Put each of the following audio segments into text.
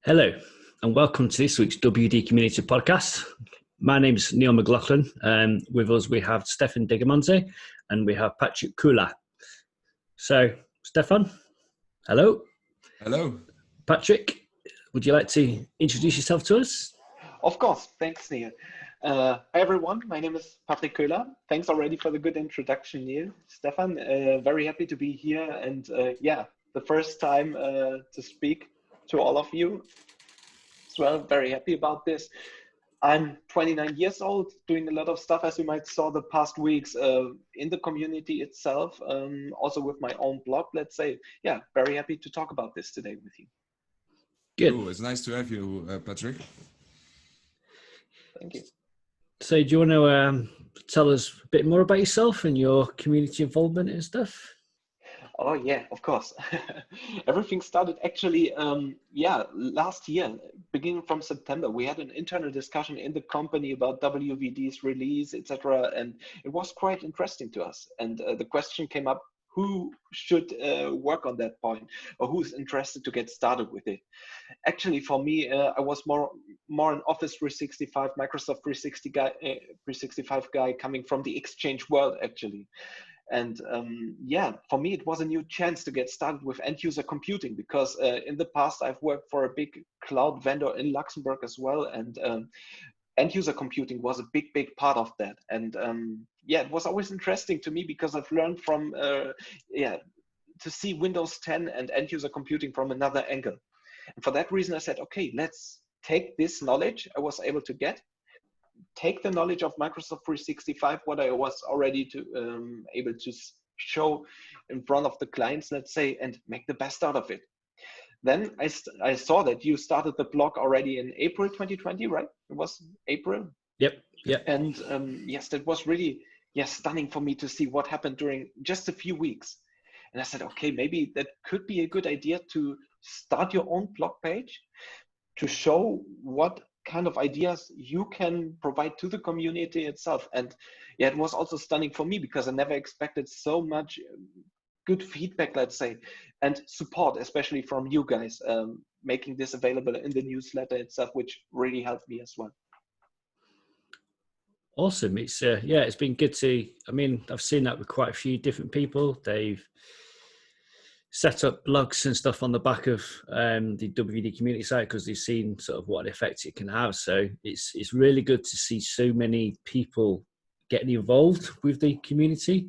Hello, and welcome to this week's WVD Community podcast. My name is Neil McLaughlin, and with us we have Stefan Digamonte and we have Patrick Kohler. So, Stefan, hello. Hello. Patrick, would you like to introduce yourself to us? Of course, thanks, Neil. Hi, everyone. My name is Patrick Kohler. Thanks already for the good introduction, Neil. Stefan, very happy to be here, and the first time to speak to all of you as well. Very happy about this. I'm 29 years old, doing a lot of stuff, as you might saw the past weeks in the community itself, also with my own blog, let's say. Yeah, very happy to talk about this today with you. Good. Cool. It's nice to have you, Patrick. Thank you. So, do you want to tell us a bit more about yourself and your community involvement and stuff? Oh yeah, of course. Everything started actually, last year, beginning from September. We had an internal discussion in the company about WVD's release, etc., and it was quite interesting to us. And the question came up: who should work on that point, or who's interested to get started with it? Actually, for me, I was more an Office 365, Microsoft 365 guy, coming from the Exchange world, actually. And for me, it was a new chance to get started with end-user computing, because in the past, I've worked for a big cloud vendor in Luxembourg as well. And end-user computing was a big part of that. And it was always interesting to me, because I've learned from, to see Windows 10 and end-user computing from another angle. And for that reason, I said, okay, let's take this knowledge I was able to take the knowledge of Microsoft 365, what I was already able to show in front of the clients, let's say, and make the best out of it. Then I saw that you started the blog already in April 2020, right? It was April? Yep. And yes, that was really stunning for me to see what happened during just a few weeks. And I said, okay, maybe that could be a good idea to start your own blog page to show what kind of ideas you can provide to the community itself. And it was also stunning for me, because I never expected so much good feedback, let's say, and support, especially from you guys, making this available in the newsletter itself, which really helped me as well. Awesome. It's been good to, I've seen that with quite a few different people. They've set up blogs and stuff on the back of the WVD community site, because they've seen sort of what effect it can have. So it's really good to see so many people getting involved with the community,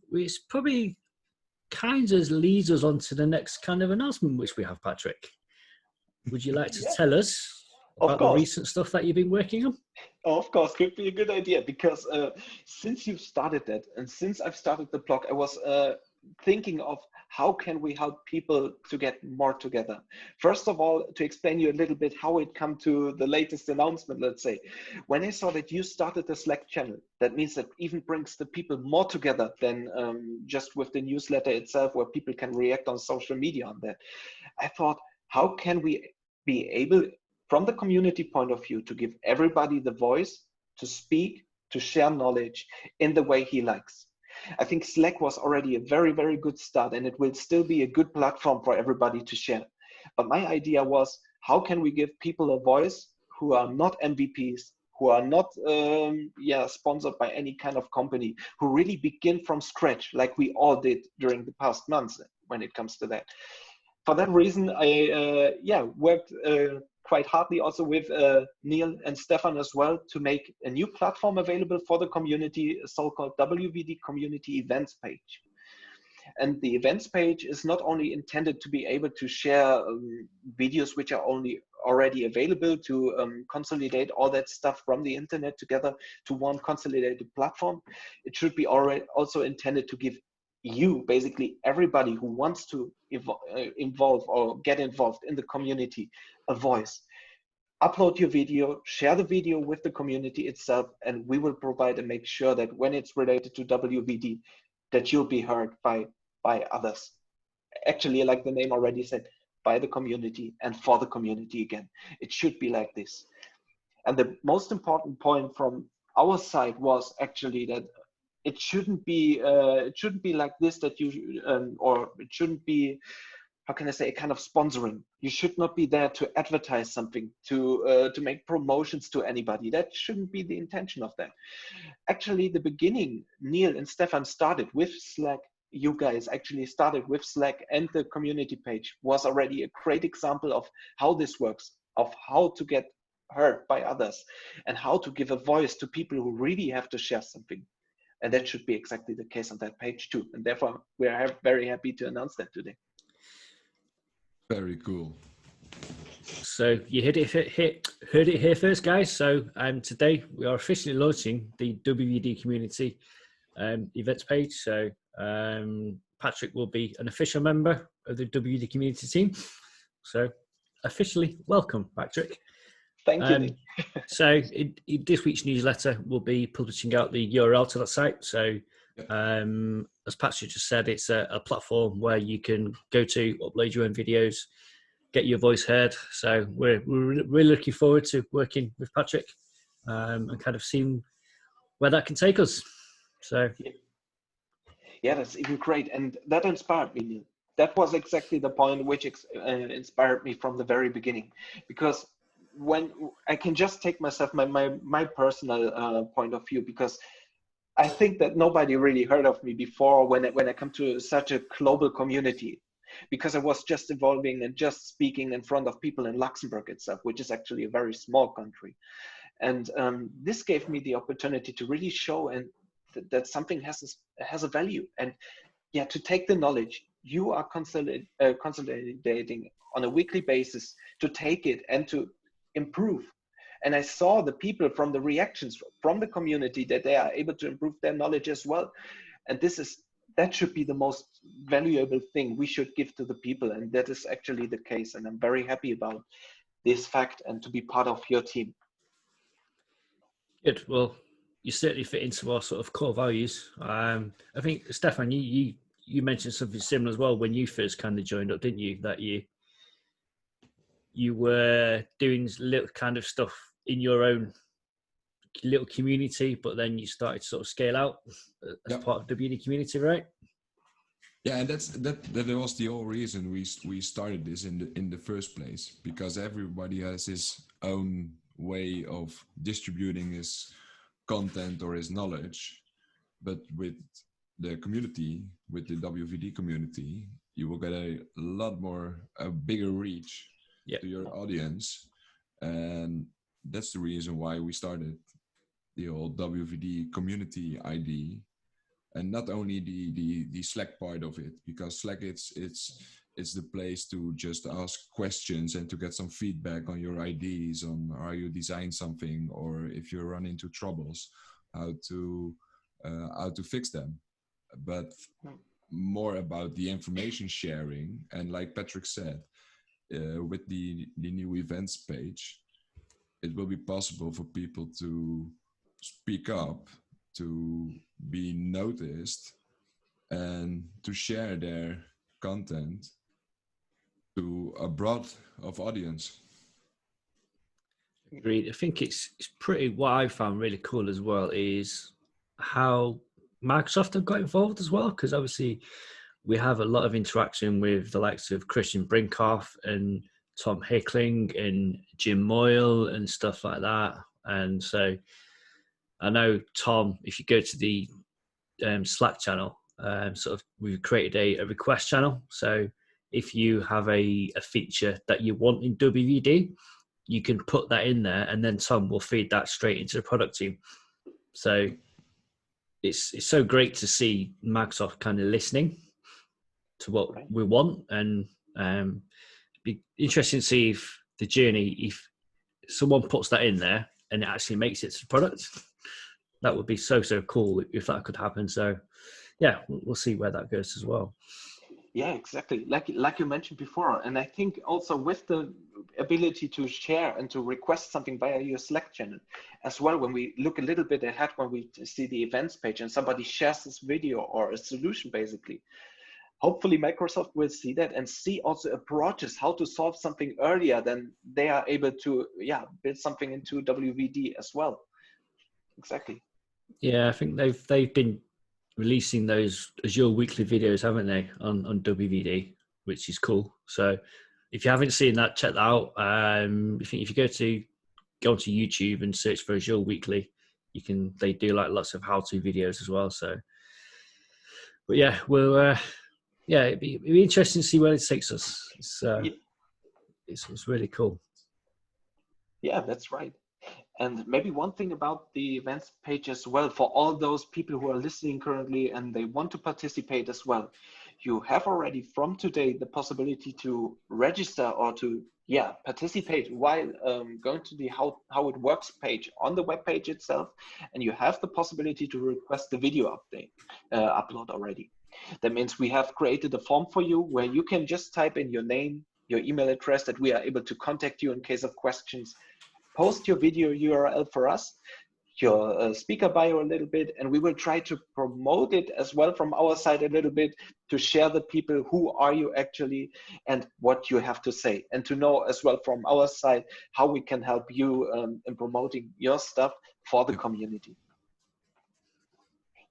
which probably kind of leads us on to the next kind of announcement which we have. Patrick, would you like to tell us about the recent stuff that you've been working on? Of course, could be a good idea, because since you've started that, and since I've started the blog, I was thinking of how can we help people to get more together. First of all, to explain you a little bit how it come to the latest announcement, let's say, when I saw that you started the Slack channel, that means that even brings the people more together than just with the newsletter itself, where people can react on social media on that. I thought, how can we be able, from the community point of view, to give everybody the voice to speak, to share knowledge in the way he likes. I think Slack was already a very good start, and it will still be a good platform for everybody to share. But my idea was, how can we give people a voice who are not MVPs, who are not sponsored by any kind of company, who really begin from scratch, like we all did during the past months when it comes to that. For that reason, I worked quite hardly also with Neil and Stefan as well, to make a new platform available for the community, a so-called WVD Community events page. And the events page is not only intended to be able to share videos which are already available, to consolidate all that stuff from the internet together to one consolidated platform. It should be also intended to give you, basically everybody who wants to involve or get involved in the community, a voice. Upload your video, share the video with the community itself, and we will provide and make sure that when it's related to WVD, that you'll be heard by others. Actually, like the name already said, by the community and for the community again. It should be like this. And the most important point from our side was actually that it shouldn't be like this, that you or it shouldn't be how can I say, a kind of sponsoring. You should not be there to advertise something, to make promotions to anybody. That shouldn't be the intention of that. Actually, the beginning, Neil and Stefan started with Slack. You guys actually started with Slack, and the community page was already a great example of how this works, of how to get heard by others, and how to give a voice to people who really have to share something. And that should be exactly the case on that page too. And therefore, we are very happy to announce that today. Very cool. So you heard it here first, guys. So today we are officially launching the WVD Community events page. So Patrick will be an official member of the WVD Community team. So officially welcome, Patrick. Thank you. So in this week's newsletter, we'll be publishing out the URL to that site. So as Patrick just said, it's a platform where you can go to upload your own videos, get your voice heard. So we're really looking forward to working with Patrick and kind of seeing where that can take us. So yeah, that's even great, and that inspired me, Neil. That was exactly the point which inspired me from the very beginning, because when I can just take myself my personal point of view, because I think that nobody really heard of me before when I come to such a global community, because I was just evolving and just speaking in front of people in Luxembourg itself, which is actually a very small country. And this gave me the opportunity to really show and that something has a value. And yeah, to take the knowledge you are consolidating on a weekly basis, to take it and to improve. And I saw the people from the reactions from the community that they are able to improve their knowledge as well. And that should be the most valuable thing we should give to the people. And that is actually the case. And I'm very happy about this fact and to be part of your team. Good. Well, you certainly fit into our sort of core values. I think, Stefan, you mentioned something similar as well when you first kind of joined up, didn't you? That you were doing little kind of stuff in your own little community, but then you started to sort of scale out as part of WVD Community, right? Yeah, and that was the whole reason we started this in the first place, because everybody has his own way of distributing his content or his knowledge. But with the community, with the WVD community, you will get a bigger reach to your audience. And that's the reason why we started the whole WVD community ID. And not only the Slack part of it, because Slack it's the place to just ask questions and to get some feedback on your ideas, on how you design something, or if you run into troubles, how to fix them. But more about the information sharing, and like Patrick said, with the new events page, it will be possible for people to speak up, to be noticed, and to share their content to a broad of audience. Agreed. I think it's pretty, what I found really cool as well is how Microsoft have got involved as well, because obviously we have a lot of interaction with the likes of Christian Brinkoff and Tom Hickling and Jim Moyle and stuff like that. And so I know, Tom, if you go to the Slack channel, we've created a request channel. So if you have a feature that you want in WVD, you can put that in there, and then Tom will feed that straight into the product team. So it's so great to see Microsoft kind of listening to what we want, and be interesting to see if the journey, if someone puts that in there and it actually makes it to the product. That would be so cool if that could happen. So yeah, we'll see where that goes as well. Yeah, exactly. Like you mentioned before. And I think also with the ability to share and to request something via your Slack channel as well, when we look a little bit ahead, when we see the events page and somebody shares this video or a solution, basically, hopefully Microsoft will see that and see also approaches how to solve something earlier than they are able to build something into WVD as well. Exactly. Yeah, I think they've been releasing those Azure weekly videos, haven't they, on WVD, which is cool. So if you haven't seen that, check that out. If you go to YouTube and search for Azure Weekly, they do like lots of how-to videos as well. So, but yeah, it'd be interesting to see where it takes us. It's really cool. Yeah, that's right. And maybe one thing about the events page as well, for all those people who are listening currently and they want to participate as well, you have already from today the possibility to register or to participate while going to the how it works page on the web page itself, and you have the possibility to request the video upload already. That means we have created a form for you where you can just type in your name, your email address, that we are able to contact you in case of questions. Post your video URL for us, your speaker bio a little bit, and we will try to promote it as well from our side a little bit, to share the people who are you actually and what you have to say, and to know as well from our side how we can help you in promoting your stuff for the community.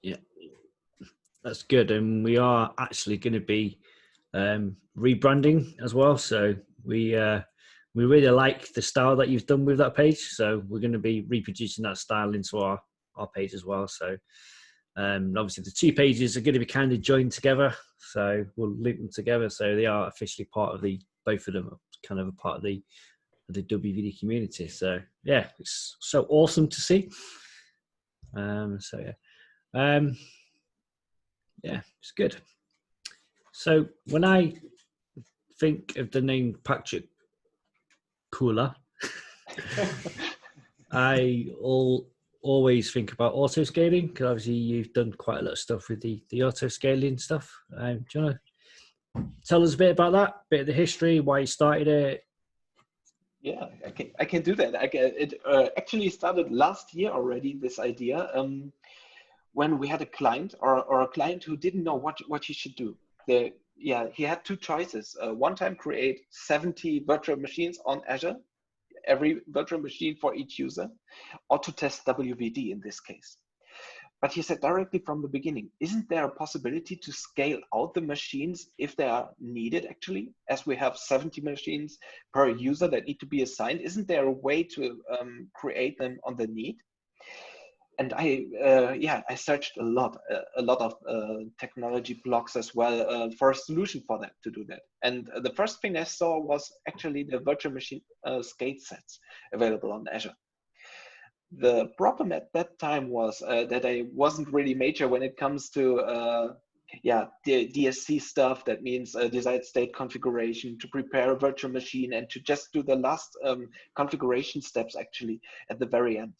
Yeah, that's good. And we are actually going to be rebranding as well. So we really like the style that you've done with that page. So we're going to be reproducing that style into our page as well. So obviously the two pages are going to be kind of joined together. So we'll link them together. So they are officially part of both of them are kind of a part of the WVD community. So yeah, it's so awesome to see. Yeah, it's good. So when I think of the name Patrick Kohler, I always think about autoscaling, because obviously you've done quite a lot of stuff with the autoscaling stuff. Do you want to tell us a bit about that, bit of the history, why you started it? Yeah, I can do that. It actually started last year already, this idea, when we had a client or a client who didn't know what he should do. He had two choices. One time create 70 virtual machines on Azure, every virtual machine for each user, or to test WVD in this case. But he said directly from the beginning, isn't there a possibility to scale out the machines if they are needed actually, as we have 70 machines per user that need to be assigned? Isn't there a way to create them on the need? And I searched a lot of technology blogs as well for a solution for that, to do that. And the first thing I saw was actually the virtual machine scale sets available on Azure. The problem at that time was that I wasn't really major when it comes to the DSC stuff. That means desired state configuration, to prepare a virtual machine, and to just do the last configuration steps actually at the very end.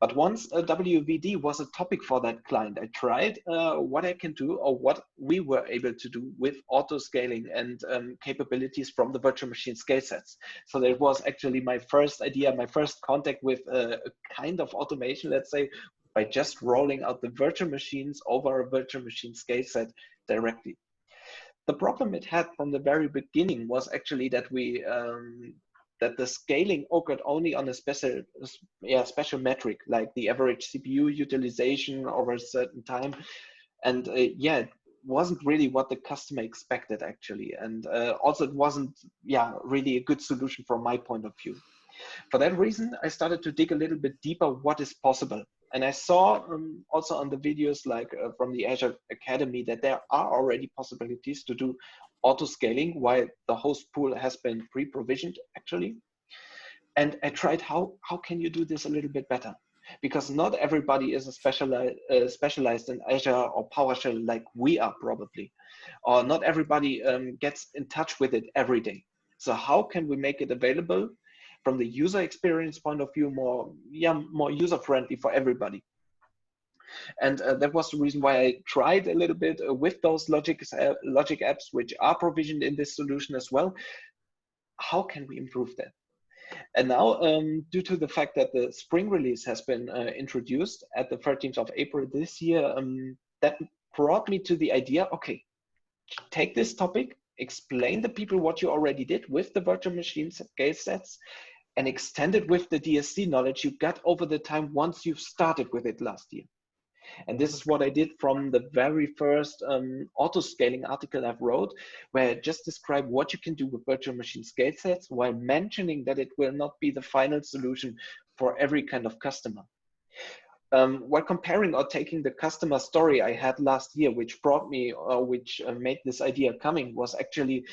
But once WVD was a topic for that client, I tried what I can do, or what we were able to do with auto scaling and capabilities from the virtual machine scale sets. So that was actually my first idea, my first contact with a kind of automation, let's say, by just rolling out the virtual machines over a virtual machine scale set directly. The problem it had from the very beginning was actually that that the scaling occurred only on a special metric, like the average CPU utilization over a certain time. And it wasn't really what the customer expected actually. And also it wasn't really a good solution from my point of view. For that reason, I started to dig a little bit deeper what is possible. And I saw also on the videos like from the Azure Academy that there are already possibilities to do auto scaling while the host pool has been pre-provisioned actually. And I tried how can you do this a little bit better? Because not everybody is specialized in Azure or PowerShell like we are probably, or not everybody gets in touch with it every day. So how can we make it available from the user experience point of view, more user friendly for everybody? And that was the reason why I tried a little bit with those logic apps, which are provisioned in this solution as well. How can we improve that? And now, due to the fact that the spring release has been introduced at the 13th of April this year, that brought me to the idea, okay, take this topic, explain to people what you already did with the virtual machine scale sets, and extend it with the DSC knowledge you got over the time once you've started with it last year. And this is what I did from the very first autoscaling article I've wrote, where I just describe what you can do with virtual machine scale sets while mentioning that it will not be the final solution for every kind of customer. While comparing or taking the customer story I had last year, which brought me, which made this idea coming, was actually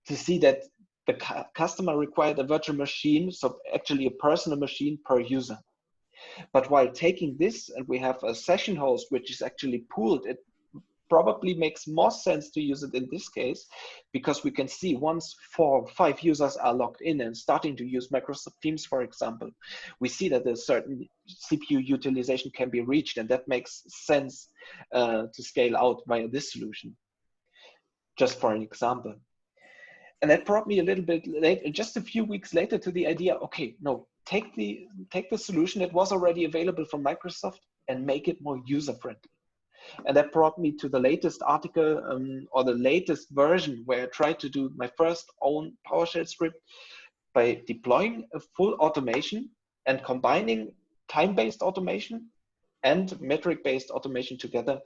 to see that the customer required a virtual machine, so actually a personal machine per user. But while taking this, and we have a session host, which is actually pooled, it probably makes more sense to use it in this case, because we can see once 4 or 5 users are logged in and starting to use Microsoft Teams, for example, we see that a certain CPU utilization can be reached, and that makes sense to scale out via this solution, just for an example. And that brought me a little bit late, just a few weeks later, to the idea, okay, no, take the solution that was already available from Microsoft and make it more user-friendly. And that brought me to the latest article or the latest version, where I tried to do my first own PowerShell script by deploying a full automation and combining time-based automation and metric-based automation together,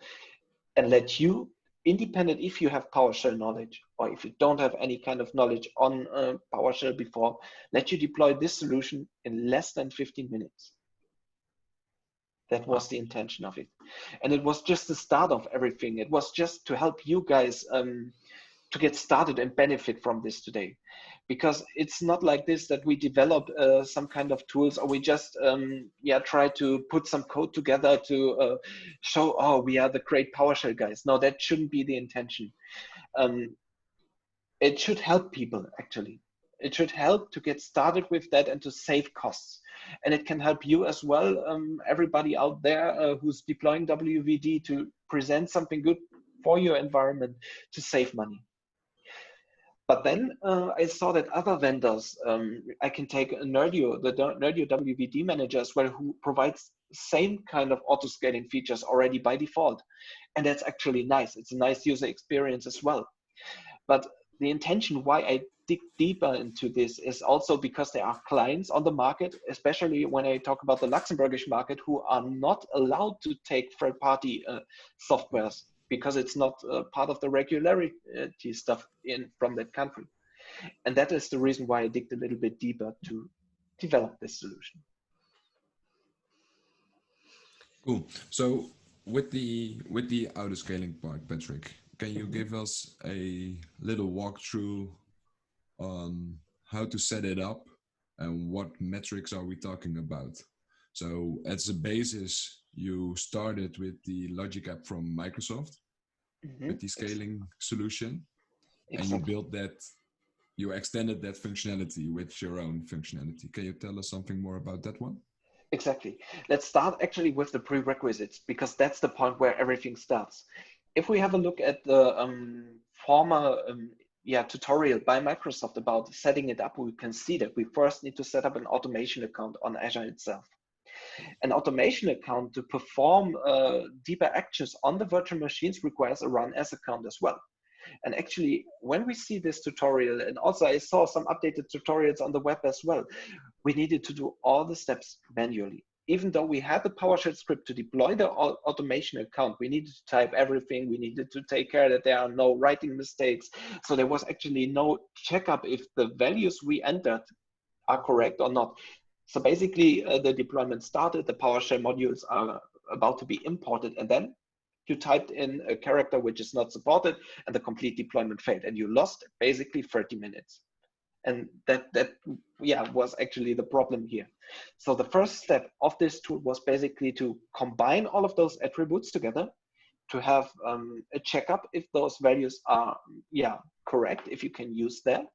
and let you, independent if you have PowerShell knowledge or if you don't have any kind of knowledge on PowerShell before, let you deploy this solution in less than 15 minutes. That was the intention of it. And it was just the start of everything. It was just to help you guys to get started and benefit from this today. Because it's not like this that we develop some kind of tools, or we just try to put some code together to show, oh, we are the great PowerShell guys. No, that shouldn't be the intention. It should help people, actually. It should help to get started with that and to save costs. And it can help you as well, everybody out there who's deploying WVD, to present something good for your environment to save money. But then I saw that other vendors, I can take Nerdio, the Nerdio WVD manager as well, who provides same kind of auto-scaling features already by default. And that's actually nice. It's a nice user experience as well. But the intention why I dig deeper into this is also because there are clients on the market, especially when I talk about the Luxembourgish market, who are not allowed to take third-party softwares, because it's not part of the regularity stuff from that country. And that is the reason why I digged a little bit deeper to develop this solution. Cool. So with the autoscaling part, Patrick, can you give us a little walkthrough on how to set it up and what metrics are we talking about? So as a basis, you started with the Logic app from Microsoft, with the scaling solution, and you built that, you extended that functionality with your own functionality. Can you tell us something more about that one? Exactly. Let's start actually with the prerequisites, because that's the point where everything starts. If we have a look at the former tutorial by Microsoft about setting it up, we can see that we first need to set up an automation account on Azure itself. An automation account to perform deeper actions on the virtual machines requires a run as account as well. And actually, when we see this tutorial, and also I saw some updated tutorials on the web as well, we needed to do all the steps manually. Even though we had the PowerShell script to deploy the automation account, we needed to type everything. We needed to take care that there are no writing mistakes. So there was actually no checkup if the values we entered are correct or not. So basically, the deployment started, the PowerShell modules are about to be imported, and then you typed in a character which is not supported, and the complete deployment failed, and you lost basically 30 minutes. And that was actually the problem here. So the first step of this tool was basically to combine all of those attributes together, to have a checkup if those values are correct, if you can use them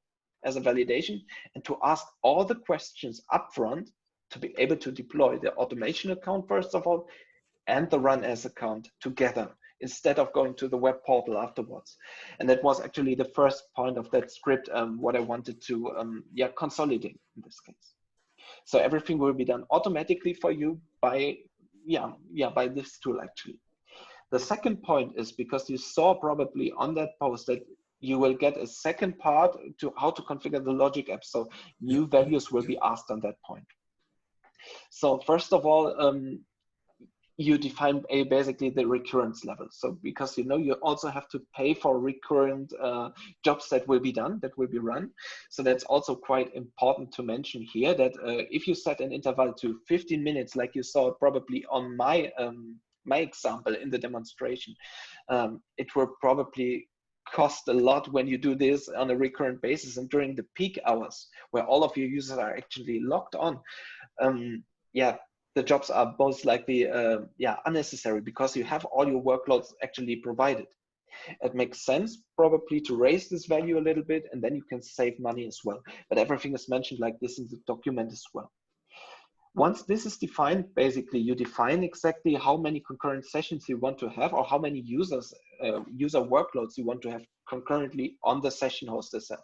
as a validation, and to ask all the questions upfront to be able to deploy the automation account first of all, and the run as account together, instead of going to the web portal afterwards. And that was actually the first point of that script, what I wanted to consolidate in this case. So everything will be done automatically for you by this tool actually. The second point is, because you saw probably on that post that you will get a second part to how to configure the Logic app. So new values will be asked on that point. So first of all, you define basically the recurrence level. So because you also have to pay for recurrent jobs that will be done, that will be run. So that's also quite important to mention here, that if you set an interval to 15 minutes, like you saw probably on my example in the demonstration, it will probably cost a lot when you do this on a recurrent basis and during the peak hours where all of your users are actually logged on. The jobs are most likely unnecessary because you have all your workloads actually provided. It makes sense probably to raise this value a little bit, and then you can save money as well. But everything is mentioned like this in the document as well. Once this is defined, basically you define exactly how many concurrent sessions you want to have, or how many user workloads you want to have concurrently on the session host itself,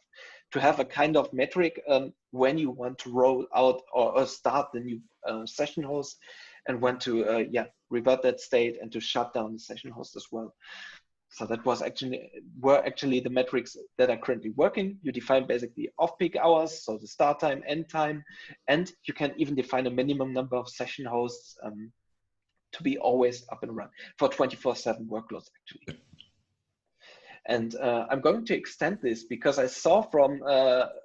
to have a kind of metric when you want to roll out or start the new session host, and when to revert that state and to shut down the session host as well. So that were actually the metrics that are currently working. You define basically off-peak hours, so the start time, end time, and you can even define a minimum number of session hosts to be always up and run for 24/7 workloads actually. And I'm going to extend this because I saw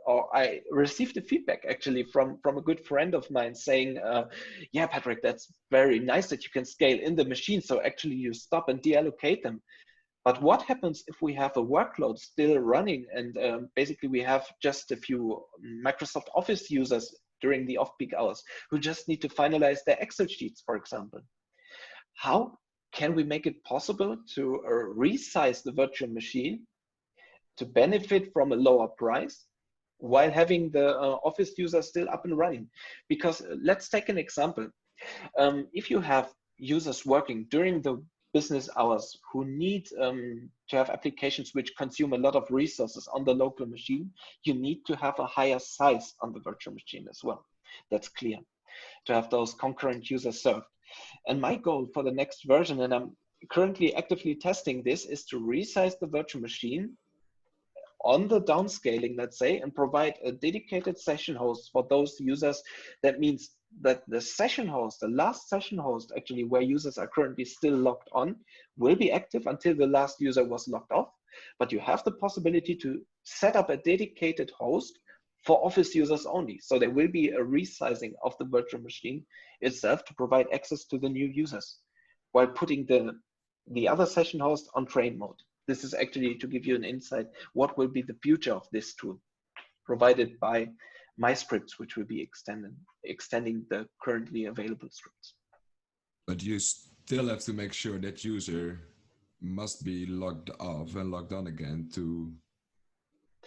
or I received the feedback actually from a good friend of mine saying, yeah, Patrick, that's very nice that you can scale in the machine. So actually you stop and deallocate them. But what happens if we have a workload still running and basically we have just a few Microsoft Office users during the off-peak hours who just need to finalize their Excel sheets, for example? How can we make it possible to resize the virtual machine to benefit from a lower price while having the Office users still up and running? Because let's take an example. If you have users working during the business hours who need to have applications which consume a lot of resources on the local machine, you need to have a higher size on the virtual machine as well. That's clear, to have those concurrent users served. And my goal for the next version, and I'm currently actively testing this, is to resize the virtual machine on the downscaling, let's say, and provide a dedicated session host for those users. That means that the session host, the last session host actually where users are currently still logged on, will be active until the last user was logged off. But you have the possibility to set up a dedicated host for Office users only. So there will be a resizing of the virtual machine itself to provide access to the new users while putting the other session host on train mode. This is actually to give you an insight what will be the future of this tool, provided by my scripts, which will be extending the currently available scripts. But you still have to make sure that user must be logged off and logged on again to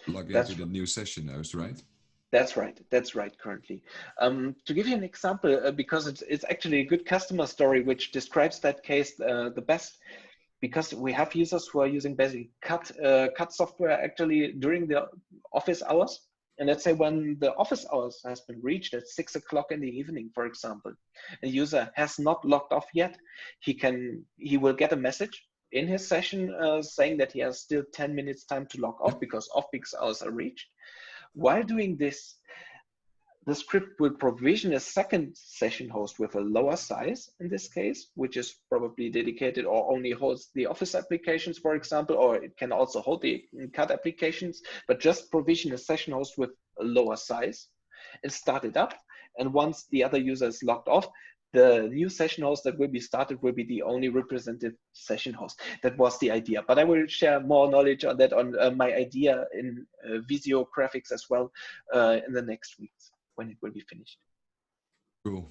log into the new session host, right? That's right. That's right. Currently, to give you an example, because it's actually a good customer story which describes that case the best. Because we have users who are using basically cut software actually during the office hours. And let's say when the office hours has been reached at 6 o'clock in the evening, for example, a user has not logged off yet, he will get a message in his session saying that he has still 10 minutes time to log off because off-peak hours are reached. While doing this, the script will provision a second session host with a lower size in this case, which is probably dedicated or only holds the Office applications, for example, or it can also hold the CAD applications, but just provision a session host with a lower size and start it up. And once the other user is logged off, the new session host that will be started will be the only representative session host. That was the idea, but I will share more knowledge on that on my idea in Visio graphics as well in the next weeks, when it will be finished. Cool.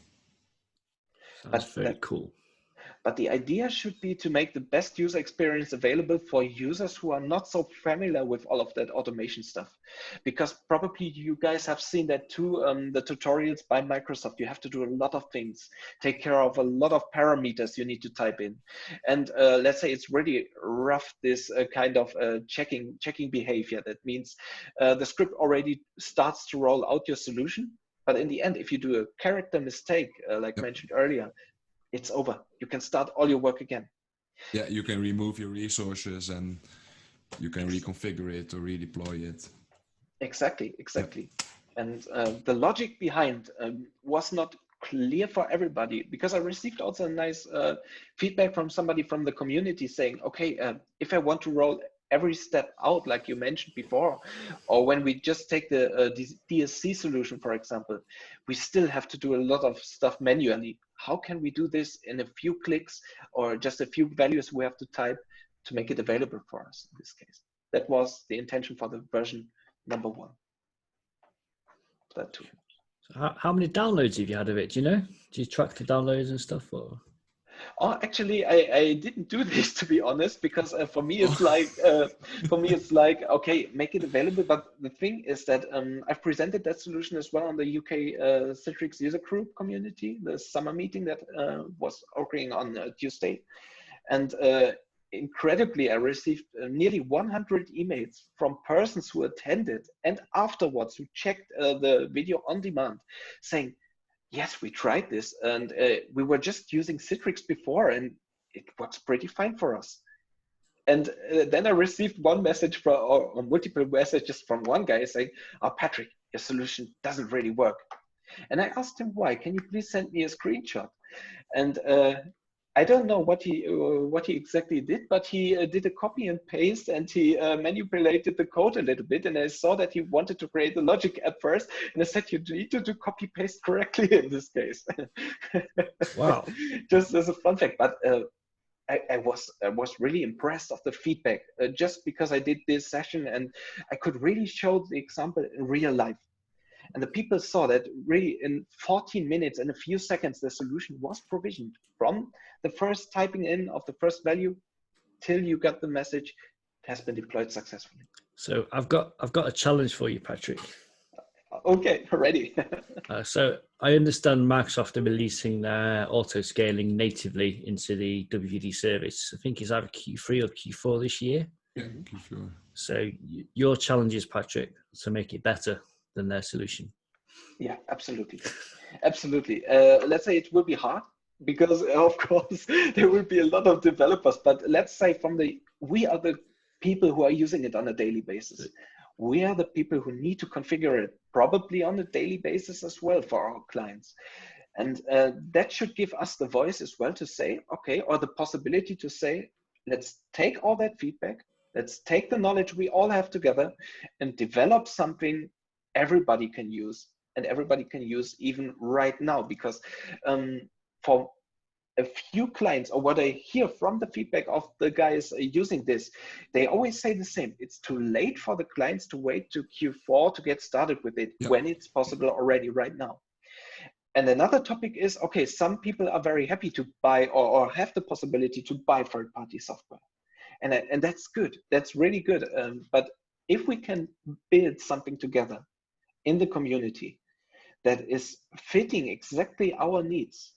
That's very cool. But the idea should be to make the best user experience available for users who are not so familiar with all of that automation stuff. Because probably you guys have seen that too, the tutorials by Microsoft. You have to do a lot of things, take care of a lot of parameters you need to type in. And let's say it's really rough, this kind of checking behavior. That means the script already starts to roll out your solution. But in the end, if you do a character mistake, like mentioned earlier, it's over. You can start all your work again. Yeah, you can remove your resources and you can reconfigure it or redeploy it. Exactly. And the logic behind was not clear for everybody, because I received also a nice feedback from somebody from the community saying, okay, if I want to roll every step out, like you mentioned before, or when we just take the DSC solution, for example, we still have to do a lot of stuff manually. How can we do this in a few clicks or just a few values we have to type to make it available for us in this case? That was the intention for the version number 1. That too. So how many downloads have you had of it? Do you know? Do you track the downloads and stuff? Or? Oh, actually, I didn't do this, to be honest, because for me it's like okay, make it available. But the thing is that I've presented that solution as well on the UK Citrix user group community, the summer meeting that was occurring on Tuesday, and incredibly, I received nearly 100 emails from persons who attended and afterwards who checked the video on demand, saying, yes, we tried this, and we were just using Citrix before, and it works pretty fine for us. And then I received one message from, or multiple messages from one guy saying, "Oh, Patrick, your solution doesn't really work." And I asked him why. Can you please send me a screenshot? And I don't know what he exactly did, but he did a copy and paste, and he manipulated the code a little bit. And I saw that he wanted to create the logic at first, and I said, you need to do copy paste correctly in this case. Wow! Just as a fun fact, but I was really impressed of the feedback just because I did this session and I could really show the example in real life. And the people saw that really in 14 minutes and a few seconds, the solution was provisioned from the first typing in of the first value till you got the message. It has been deployed successfully. So I've got a challenge for you, Patrick. Okay, ready. So I understand Microsoft are releasing their auto-scaling natively into the WVD service. I think it's either Q3 or Q4 this year. Yeah, Q4. So your challenge is, Patrick, to make it better than their solution. Yeah, absolutely. Absolutely. Let's say it will be hard because, of course, there will be a lot of developers. But let's say we are the people who are using it on a daily basis. We are the people who need to configure it probably on a daily basis as well for our clients. And that should give us the voice as well to say, okay, or the possibility to say, let's take all that feedback, let's take the knowledge we all have together and develop something everybody can use, and everybody can use even right now. Because for a few clients, or what I hear from the feedback of the guys using this, they always say the same. It's too late for the clients to wait to Q4 to get started with it when it's possible already right now. And another topic is, okay, some people are very happy to buy or have the possibility to buy third-party software. And that's good. That's really good. But if we can build something together in the community that is fitting exactly our needs,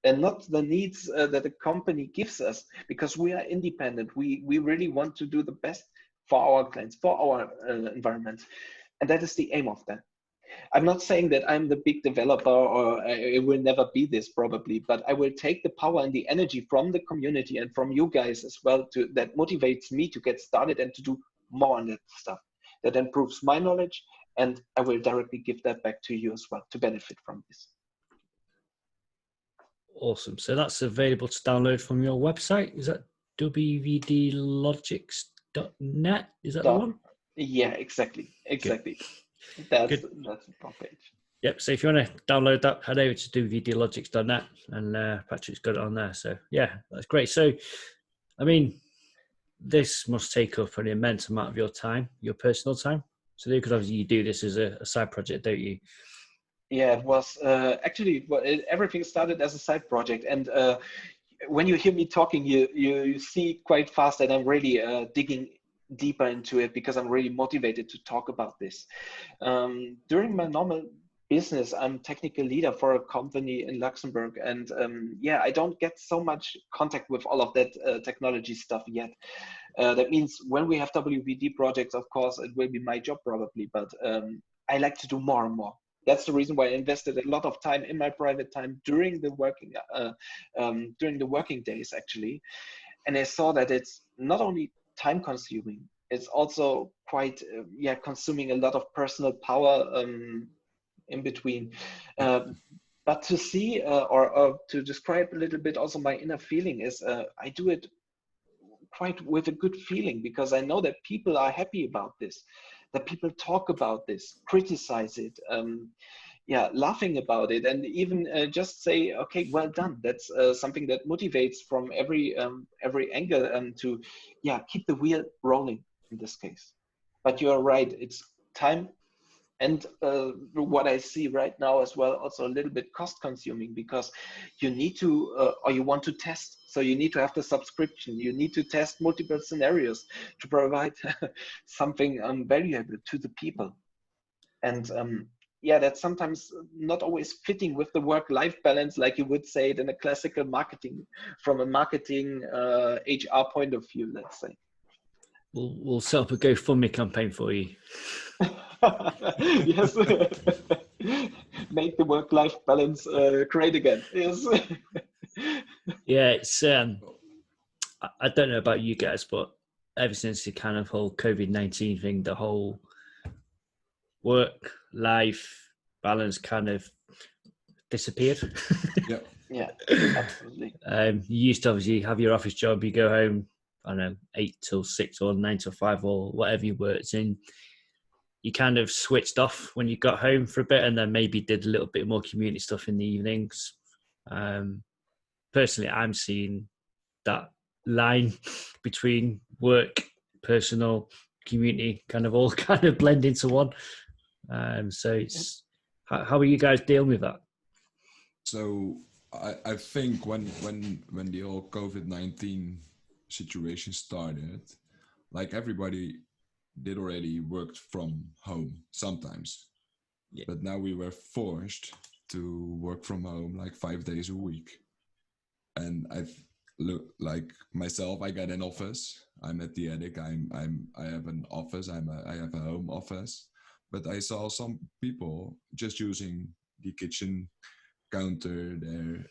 and not the needs that the company gives us, because we are independent. We really want to do the best for our clients, for our environment. And that is the aim of that. I'm not saying that I'm the big developer, or I will never be this probably, but I will take the power and the energy from the community and from you guys as well, that motivates me to get started and to do more on that stuff. That improves my knowledge, and I will directly give that back to you as well to benefit from this. Awesome. So that's available to download from your website. Is that wvdlogics.net? Is that the one? Yeah, exactly. Good. That's the top page. Yep. So if you want to download that, head over to wvdlogics.net, and Patrick's got it on there. So yeah, that's great. So, I mean, this must take up an immense amount of your time, your personal time. So because obviously you do this as a side project, don't you? Yeah, it was actually everything started as a side project, and when you hear me talking, you see quite fast that I'm really digging deeper into it, because I'm really motivated to talk about this. During my normal business, I'm technical leader for a company in Luxembourg, and yeah, I don't get so much contact with all of that technology stuff yet. That means when we have WVD projects, of course, it will be my job probably, but I like to do more and more. That's the reason why I invested a lot of time in my private time during the working days, actually. And I saw that it's not only time consuming, it's also quite consuming a lot of personal power in between. but to see or to describe a little bit also my inner feeling is I do it quite with a good feeling, because I know that people are happy about this, that people talk about this, criticize it, yeah, laughing about it, and even just say, okay, well done. That's something that motivates from every angle, to, yeah, keep the wheel rolling in this case. But you are right, it's time. And what I see right now as well, also a little bit cost consuming, because you need to, or you want to test. So you need to have the subscription. You need to test multiple scenarios to provide something valuable to the people. And yeah, that's sometimes not always fitting with the work-life balance, like you would say it in a classical marketing, from a marketing HR point of view, let's say. We'll set up a GoFundMe campaign for you. Yes. Make the work-life balance great again. Yes. Yeah, it's I don't know about you guys, but ever since the kind of whole COVID-19 thing, the whole work-life balance kind of disappeared. Yeah. Yeah, absolutely. You used to obviously have your office job, you go home, I don't know, 8 till 6 or 9 till 5 or whatever you worked in. You kind of switched off when you got home for a bit, and then maybe did a little bit more community stuff in the evenings. Personally, I'm seeing that line between work, personal, community kind of all kind of blend into one. So it's how are you guys dealing with that? So I think when the whole COVID-19 situation started, like everybody did already worked from home sometimes. Yeah. But now we were forced to work from home like 5 days a week. And like myself, I got an office. I'm at the attic. I have an office. I have a home office. But I saw some people just using the kitchen counter there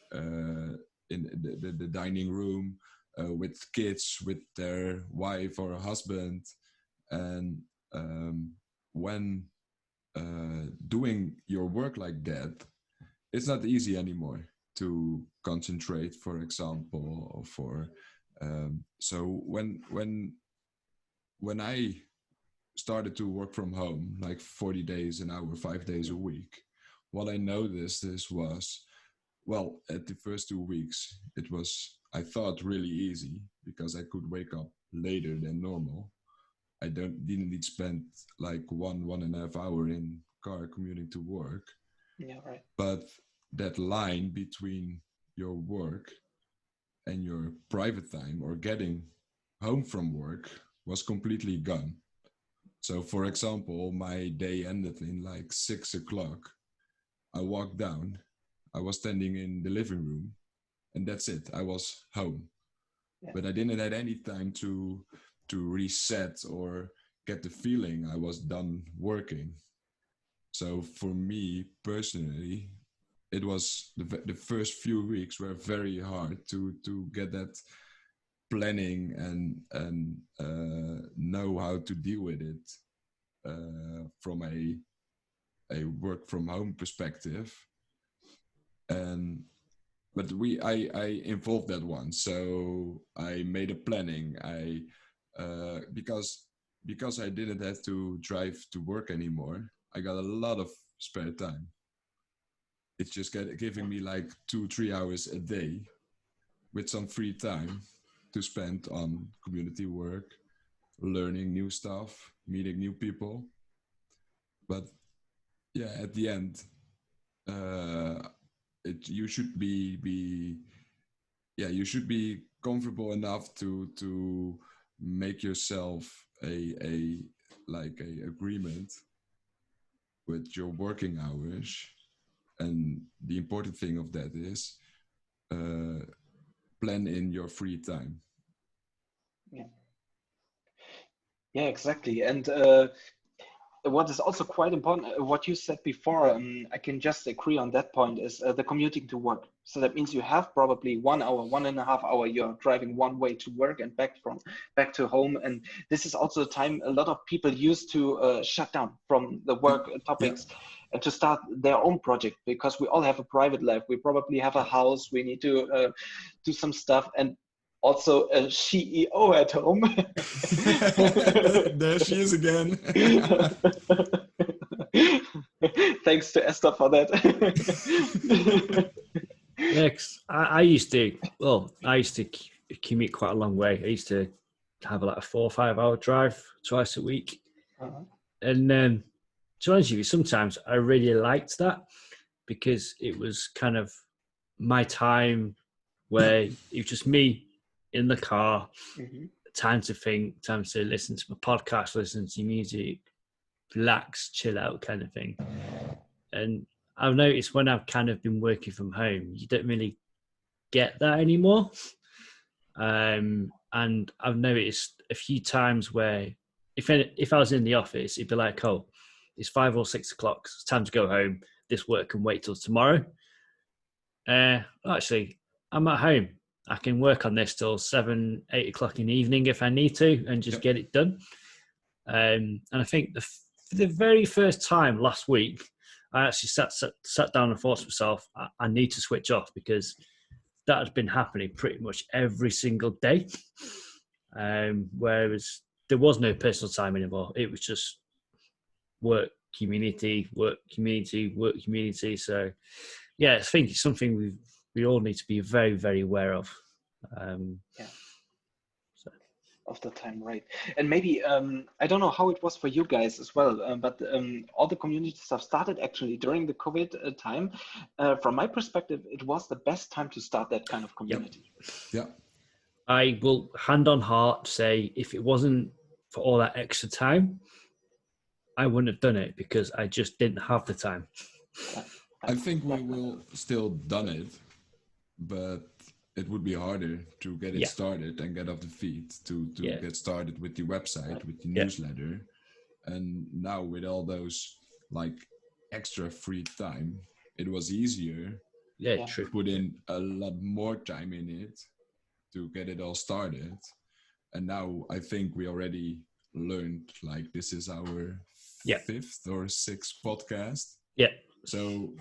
in the dining room with kids, with their wife or husband. And when doing your work like that, it's not easy anymore to concentrate, for example, or for so when I started to work from home, like 40 days an hour, 5 days a week, what I noticed was, well, at the first 2 weeks, it was, I thought, really easy because I could wake up later than normal. I didn't need to spend like 1.5 hours in car commuting to work. Yeah, right. But that line between your work and your private time or getting home from work was completely gone. So, for example, my day ended in like 6 o'clock. I walked down, I was standing in the living room, and that's it. I was home. Yeah. But I didn't have any time to reset or get the feeling I was done working. So for me personally, it was the first few weeks were very hard to get that planning and know how to deal with it from a work from home perspective. And but I involved that one, so I made a planning. I because I didn't have to drive to work anymore, I got a lot of spare time. It's just giving me like 2-3 hours a day with some free time to spend on community work, learning new stuff, meeting new people. But yeah, at the end, you should you should be comfortable enough to make yourself a agreement with your working hours. And the important thing of that is plan in your free time. Yeah, exactly. And what is also quite important, what you said before, I can just agree on that point, is the commuting to work. So that means you have probably 1 hour, 1.5 hour, you're driving one way to work and back to home. And this is also the time a lot of people use to shut down from the work topics and to start their own project, because we all have a private life. We probably have a house, we need to do some stuff, and also a CEO at home. There she is again. Thanks to Esther for that. I used to commute quite a long way. I used to have like a 4 or 5 hour drive twice a week. And to be honest with you, sometimes I really liked that, because it was kind of my time where it was just me in the car, time to think, time to listen to my podcast, listen to music, relax, chill out kind of thing. And I've noticed when I've kind of been working from home, you don't really get that anymore. And I've noticed a few times where if I was in the office, it'd be like, oh, it's 5 or 6 o'clock, it's time to go home. This work can wait till tomorrow. Actually, I'm at home. I can work on this till 7, 8 o'clock in the evening if I need to, and just get it done. And I think for the very first time last week, I actually sat down and thought to myself, I need to switch off, because that has been happening pretty much every single day. Whereas there was no personal time anymore. It was just work, community, work, community, work, community. So yeah, I think it's something we all need to be very, very aware of. Of the time, right? And maybe I don't know how it was for you guys as well, but all the community stuff started actually during the COVID time. From my perspective, it was the best time to start that kind of community. Yeah. I will hand on heart say, if it wasn't for all that extra time, I wouldn't have done it, because I just didn't have the time. I think we will still done it, but it would be harder to get it started and get off the feed, to get started with the website, with the newsletter. And now with all those like extra free time, it was easier to put in a lot more time in it to get it all started. And now I think we already learned, like, this is our 5th or 6th podcast. So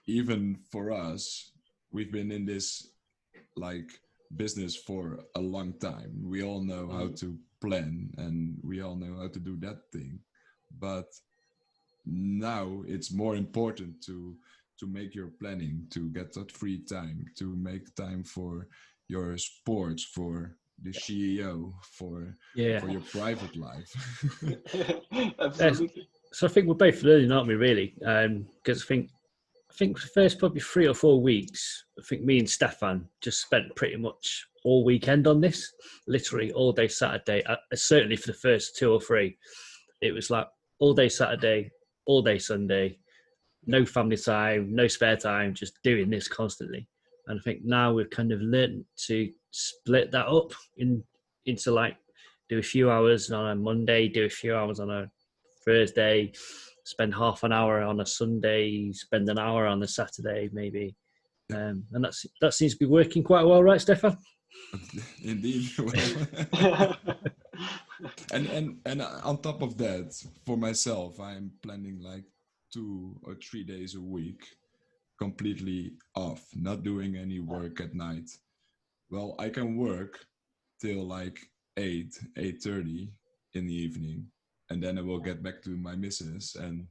even for us, we've been in this like business for a long time. We all know how to plan, and we all know how to do that thing. But now it's more important to make your planning, to get that free time, to make time for your sports, for the CEO, for your private life. Absolutely. So I think we're both learning, aren't we, really? Because I think the first probably 3 or 4 weeks, I think me and Stefan just spent pretty much all weekend on this, literally all day Saturday. Certainly for the first 2 or 3, it was like all day Saturday, all day Sunday, no family time, no spare time, just doing this constantly. And I think now we've kind of learned to split that up into like, do a few hours on a Monday, do a few hours on a Thursday, spend half an hour on a Sunday, spend an hour on a Saturday, maybe. And that seems to be working quite well, right, Stefan? Indeed. and on top of that, for myself, I'm planning like 2 or 3 days a week completely off, not doing any work at night. Well, I can work till like 8:30 in the evening, and then I will get back to my missus and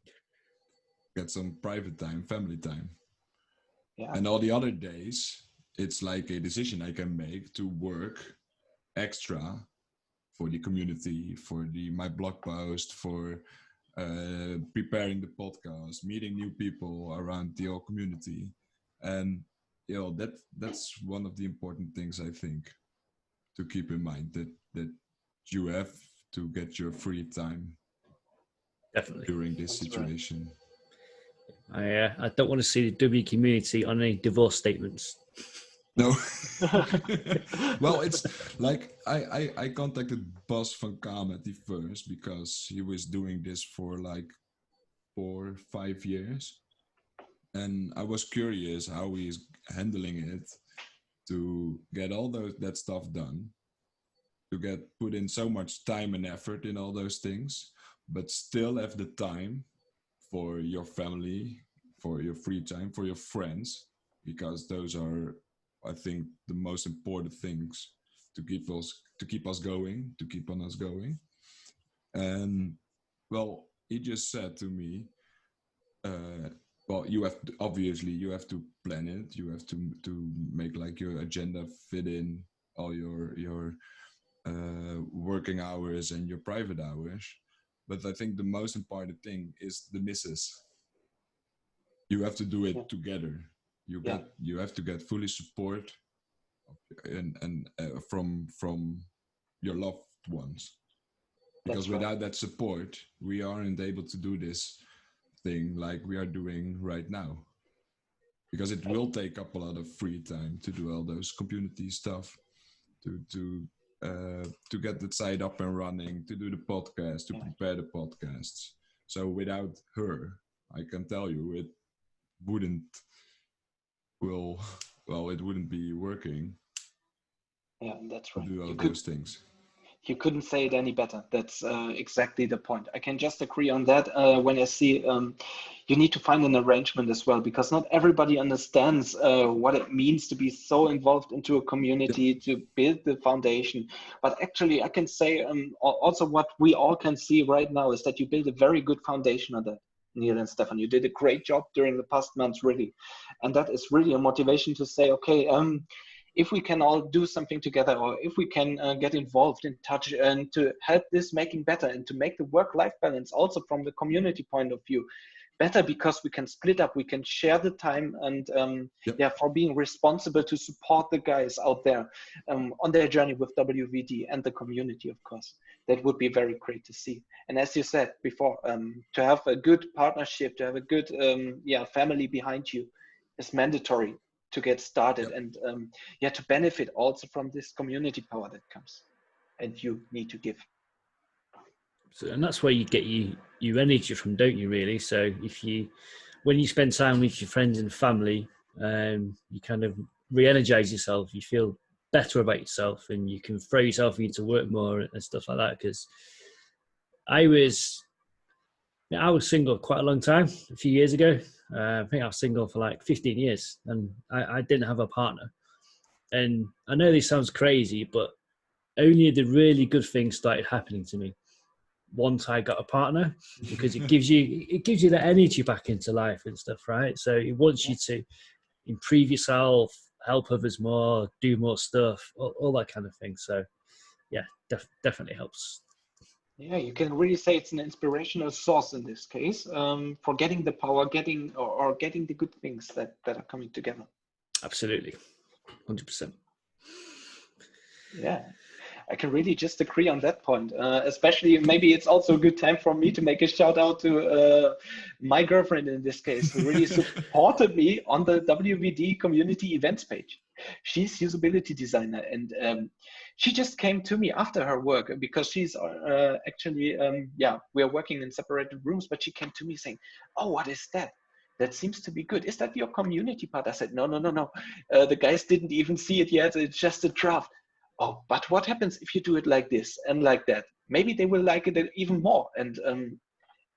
get some private time, family time. And all the other days, it's like a decision I can make to work extra for the community, for my blog post, for preparing the podcast, meeting new people around the whole community. And that's one of the important things, I think, to keep in mind, that you have to get your free time during this situation. I don't want to see the W community on any divorce statements. No. Well, it's like I contacted Bas van Kameti first because he was doing this for like 4-5 years, and I was curious how he's handling it to get all that stuff done, to get put in so much time and effort in all those things, but still have the time for your family, for your free time, for your friends, because those are, I think, the most important things to keep us going, to keep on us going. And well, he just said to me, well, you have to, obviously you have to plan it. You have to make like your agenda fit in all your working hours and your private hours. But I think the most important thing is the misses. You have to do it together. You have to get fully support and from your loved ones, because without that support, we aren't able to do this thing like we are doing right now, because it will take up a lot of free time to do all those community stuff, to get the site up and running, to do the podcast, to prepare the podcasts. So without her, I can tell you, it wouldn't be working. Yeah, that's right. To do all those things. You couldn't say it any better. That's exactly the point. I can just agree on that. When I see you need to find an arrangement as well, because not everybody understands what it means to be so involved into a community, to build the foundation. But actually, I can say also what we all can see right now is that you build a very good foundation on that. Neil and Stefan, you did a great job during the past months, really. And that is really a motivation to say, okay, if we can all do something together, or if we can get involved in touch and to help this making better, and to make the work-life balance also from the community point of view better, because we can split up, we can share the time, and for being responsible to support the guys out there on their journey with WVD and the community, of course. That would be very great to see. And as you said before, to have a good partnership, to have a good family behind you is mandatory to get started, and to benefit also from this community power that comes, and you need to give. So, and that's where you get your energy from, don't you, really? So when you spend time with your friends and family, you kind of re-energize yourself, you feel better about yourself, and you can throw yourself into work more and stuff like that. Because I was single quite a long time, a few years ago. I think I was single for like 15 years, and I didn't have a partner. And I know this sounds crazy, but only the really good things started happening to me once I got a partner, because it gives you the energy back into life and stuff, right? So it wants you to improve yourself, help others more, do more stuff, all that kind of thing. So yeah, definitely helps. Yeah, you can really say it's an inspirational source in this case, for getting the power, getting the good things that are coming together. Absolutely, 100%. Yeah, I can really just agree on that point. Especially, maybe it's also a good time for me to make a shout out to my girlfriend in this case, who really supported me on the WVD community events page. She's usability designer, and she just came to me after her work, because she's actually, we are working in separated rooms, but she came to me saying, "Oh, what is that? That seems to be good. Is that your community part?" I said, no. The guys didn't even see it yet. It's just a draft. Oh, but what happens if you do it like this and like that? Maybe they will like it even more. And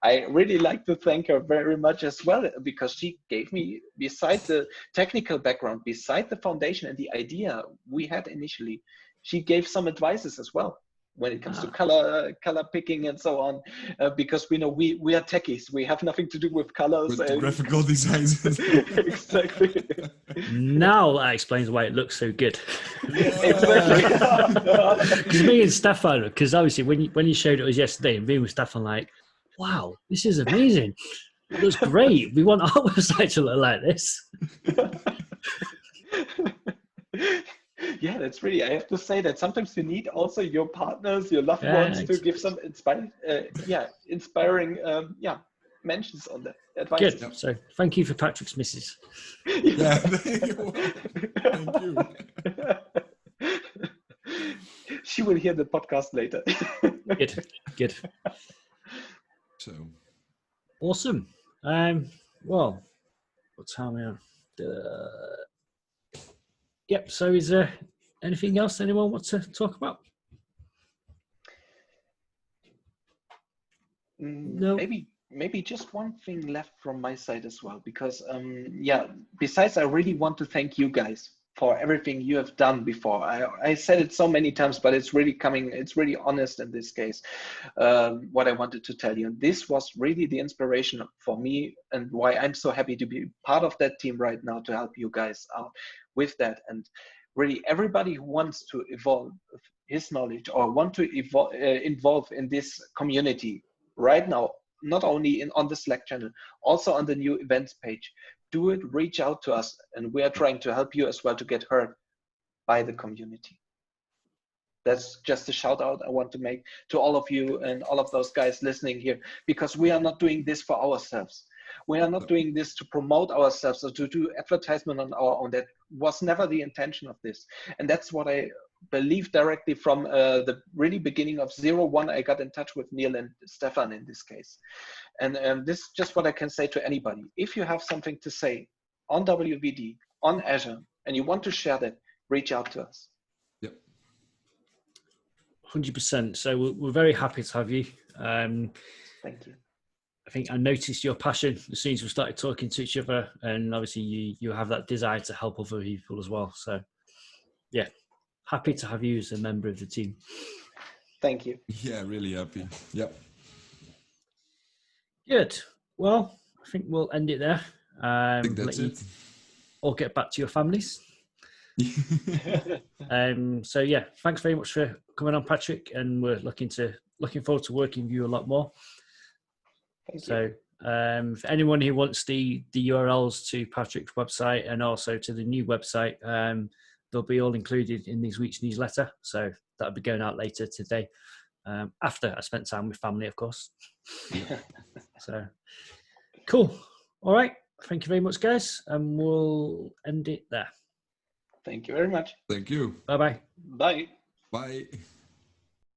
I really like to thank her very much as well, because she gave me, beside the technical background, beside the foundation and the idea we had initially, she gave some advices as well when it comes to color picking and so on, because we know we are techies. We have nothing to do with colors. With graphical designs. Exactly. Now that explains why it looks so good. Yeah. Exactly. Because me and Stefan, because obviously when you showed it us yesterday, and me with Stefan like, wow, this is amazing. It looks great. We want our website to look like this. Yeah, that's really, I have to say that sometimes you need also your partners, your loved ones to give some inspiring mentions on the advice. Good. Yep. So thank you for Patrick's missus. Yeah, thank you. She will hear the podcast later. Good. So, Awesome. Well, what time are we on? Yep. So is there anything else anyone wants to talk about? No. Maybe just one thing left from my side as well, because yeah, besides, I really want to thank you guys for everything you have done before. I said it so many times, but it's really honest in this case, what I wanted to tell you. And this was really the inspiration for me, and why I'm so happy to be part of that team right now to help you guys out with that. And really, everybody who wants to evolve his knowledge or want to involve in this community right now, not only on the Slack channel, also on the new events page, do it, reach out to us, and we are trying to help you as well to get heard by the community. That's just a shout out I want to make to all of you and all of those guys listening here, because we are not doing this for ourselves. We are not doing this to promote ourselves or to do advertisement on our own. That was never the intention of this. And that's what I believe directly from the really beginning of 01. I got in touch with Neil and Stefan in this case. And this is just what I can say to anybody. If you have something to say on WVD, on Azure, and you want to share that, reach out to us. yep. 100%. So we're very happy to have you. Thank you. I think I noticed your passion as soon as we started talking to each other, and obviously you have that desire to help other people as well. So yeah, happy to have you as a member of the team. Thank you. Yeah, really happy. Yep. Good. Well, I think we'll end it there. I think that's let you it. all get back to your families. So yeah, thanks very much for coming on, Patrick, and we're looking forward to working with you a lot more. Thank you. For anyone who wants the URLs to Patrick's website and also to the new website, they'll be all included in this week's newsletter. So that'll be going out later today, after I spent time with family, of course. So cool. All right. Thank you very much, guys, and we'll end it there. Thank you very much. Thank you. Bye-bye. Bye. Bye.